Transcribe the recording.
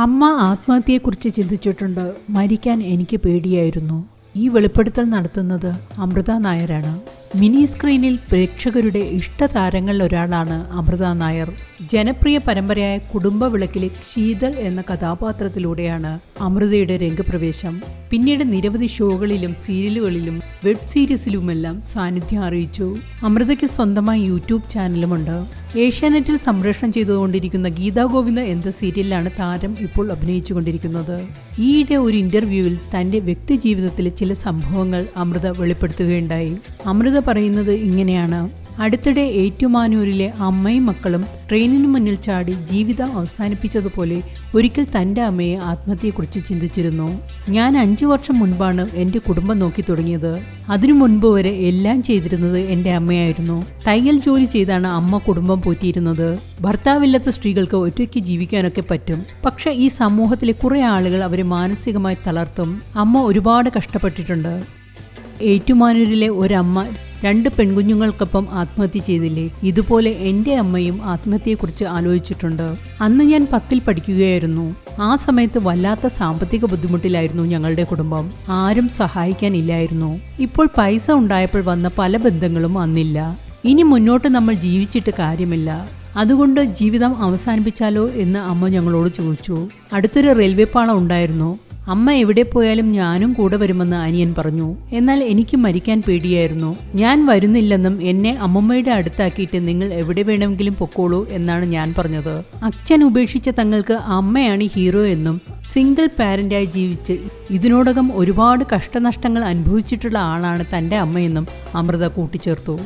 അമ്മ ആത്മഹത്യയെക്കുറിച്ച് ചിന്തിച്ചിട്ടുണ്ട്. മരിക്കാൻ എനിക്ക് പേടിയായിരുന്നു. ഈ വെളിപ്പെടുത്തൽ നടത്തുന്നത് അമൃത നായരാണ്. മിനി സ്ക്രീനിൽ പ്രേക്ഷകരുടെ ഇഷ്ടതാരങ്ങളിൽ ഒരാളാണ് അമൃത നായർ. ജനപ്രിയ പരമ്പരയായ കുടുംബവിളക്കിലെ ശീതൾ എന്ന കഥാപാത്രത്തിലൂടെയാണ് അമൃതയുടെ രംഗപ്രവേശം. പിന്നീട് നിരവധി ഷോകളിലും സീരിയലുകളിലും വെബ് സീരീസിലുമെല്ലാം സാന്നിധ്യം അറിയിച്ചു. അമൃതയ്ക്ക് സ്വന്തമായി യൂട്യൂബ് ചാനലുമുണ്ട്. ഏഷ്യാനെറ്റിൽ സംപ്രേഷണം ചെയ്തുകൊണ്ടിരിക്കുന്ന ഗീതാ ഗോവിന്ദ എന്ന സീരിയലിലാണ് താരം ഇപ്പോൾ അഭിനയിച്ചുകൊണ്ടിരിക്കുന്നത്. ഈയിടെ ഒരു ഇന്റർവ്യൂവിൽ തന്റെ വ്യക്തി ജീവിതത്തിലെ ചില സംഭവങ്ങൾ അമൃത വെളിപ്പെടുത്തുകയുണ്ടായി. അമൃത പറയുന്നത് ഇങ്ങനെയാണ്: അടുത്തിടെ ഏറ്റുമാനൂരിലെ അമ്മയും മക്കളും ട്രെയിനിനു മുന്നിൽ ചാടി ജീവിതം അവസാനിപ്പിച്ചതുപോലെ ഒരിക്കൽ തൻ്റെ അമ്മയെ ആത്മഹത്യയെക്കുറിച്ച് ചിന്തിച്ചിരുന്നു. ഞാൻ 5 വർഷം മുൻപാണ് എൻ്റെ കുടുംബം നോക്കി തുടങ്ങിയത്. അതിനു മുൻപ് വരെ എല്ലാം ചെയ്തിരുന്നത് എൻ്റെ അമ്മയായിരുന്നു. തയ്യൽ ജോലി ചെയ്താണ് അമ്മ കുടുംബം പോറ്റിയിരുന്നത്. ഭർത്താവില്ലാത്ത സ്ത്രീകൾക്ക് ഒറ്റയ്ക്ക് ജീവിക്കാനൊക്കെ പറ്റും. പക്ഷെ ഈ സമൂഹത്തിലെ കുറേ ആളുകൾ അവരെ മാനസികമായി തളർത്തും. അമ്മ ഒരുപാട് കഷ്ടപ്പെട്ടിട്ടുണ്ട്. ഏറ്റുമാനൂരിലെ ഒരമ്മ 2 പെൺകുഞ്ഞുങ്ങൾക്കൊപ്പം ആത്മഹത്യ ചെയ്തില്ലേ? ഇതുപോലെ എൻ്റെ അമ്മയും ആത്മഹത്യയെക്കുറിച്ച് ആലോചിച്ചിട്ടുണ്ട്. അന്ന് ഞാൻ 10ൽ പഠിക്കുകയായിരുന്നു. ആ സമയത്ത് വല്ലാത്ത സാമ്പത്തിക ബുദ്ധിമുട്ടിലായിരുന്നു ഞങ്ങളുടെ കുടുംബം. ആരും സഹായിക്കാനില്ലായിരുന്നു. ഇപ്പോൾ പൈസ ഉണ്ടായപ്പോൾ വന്ന പല ബന്ധങ്ങളും അന്നില്ല. ഇനി മുന്നോട്ട് നമ്മൾ ജീവിച്ചിട്ട് കാര്യമില്ല. അതുകൊണ്ട് ജീവിതം അവസാനിപ്പിച്ചാലോ എന്ന് അമ്മ ഞങ്ങളോട് ചോദിച്ചു. അടുത്തൊരു റെയിൽവേ പാളം ഉണ്ടായിരുന്നു. അമ്മ എവിടെ പോയാലും ഞാനും കൂടെ വരുമെന്ന് അനിയൻ പറഞ്ഞു. എന്നാൽ എനിക്ക് മരിക്കാൻ പേടിയായിരുന്നു. ഞാൻ വരുന്നില്ലെന്നും എന്നെ അമ്മമ്മയുടെ അടുത്താക്കിയിട്ട് നിങ്ങൾ എവിടെ വേണമെങ്കിലും പൊക്കോളൂ എന്നാണ് ഞാൻ പറഞ്ഞത്. അച്ഛൻ ഉപേക്ഷിച്ച തങ്ങൾക്ക് അമ്മയാണ് ഹീറോ എന്നും സിംഗിൾ പാരന്റായി ജീവിച്ച് ഇതിനോടകം ഒരുപാട് കഷ്ടനഷ്ടങ്ങൾ അനുഭവിച്ചിട്ടുള്ള ആളാണ് തൻ്റെ അമ്മയെന്നും അമൃത കൂട്ടിച്ചേർത്തു.